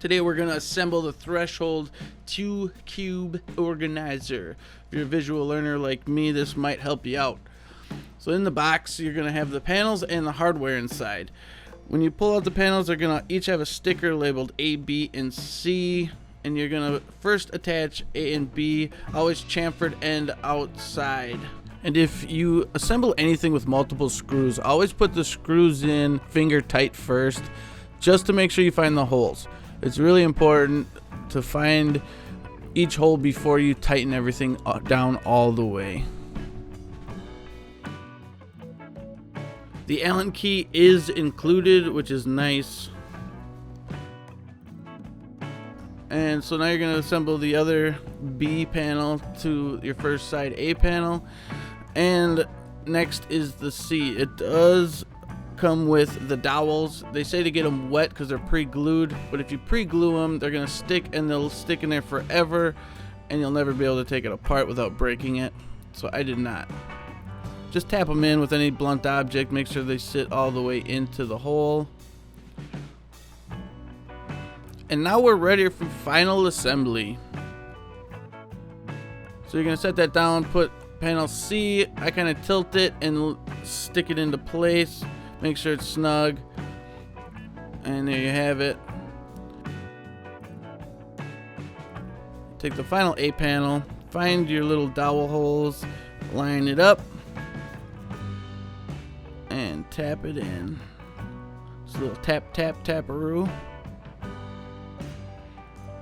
Today we're going to assemble the Threshold 2 Cube Organizer. If you're a visual learner like me, this might help you out. So in the box, you're going to have the panels and the hardware inside. When you pull out the panels, they're going to each have a sticker labeled A, B, and C. And you're going to first attach A and B, always chamfered end outside. And if you assemble anything with multiple screws, always put the screws in finger tight first, just to make sure you find the holes. It's really important to find each hole before you tighten everything down all the way. The Allen key is included, which is nice. And so now you're going to assemble the other B panel to your first side A panel. And next is the C. It does come with the dowels. They say to get them wet because they're pre-glued, but if you pre-glue them, they're going to stick, and they'll stick in there forever, and you'll never be able to take it apart without breaking it. So I did not. Just tap them in with any blunt object, make sure they sit all the way into the hole. And now we're ready for final assembly. So you're going to set that down, put panel C, I kind of tilt it and stick it into place. Make sure it's snug. And there you have it. Take the final A panel, find your little dowel holes, line it up, and tap it in. Just a little tap, tap, taparoo.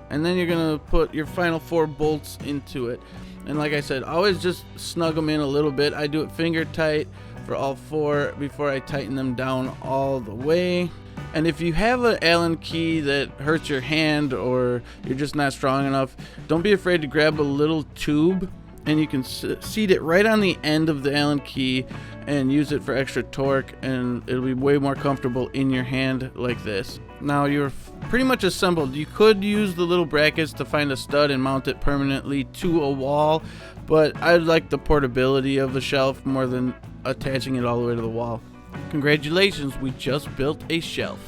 And then you're going to put your final 4 bolts into it. And like I said, always just snug them in a little bit. I do it finger tight for all 4 before I tighten them down all the way. And if you have an Allen key that hurts your hand or you're just not strong enough, don't be afraid to grab a little tube, and you can seat it right on the end of the Allen key and use it for extra torque, and it'll be way more comfortable in your hand like this. Now you're pretty much assembled. You could use the little brackets to find a stud and mount it permanently to a wall, but I like the portability of the shelf more than attaching it all the way to the wall. Congratulations, we just built a shelf.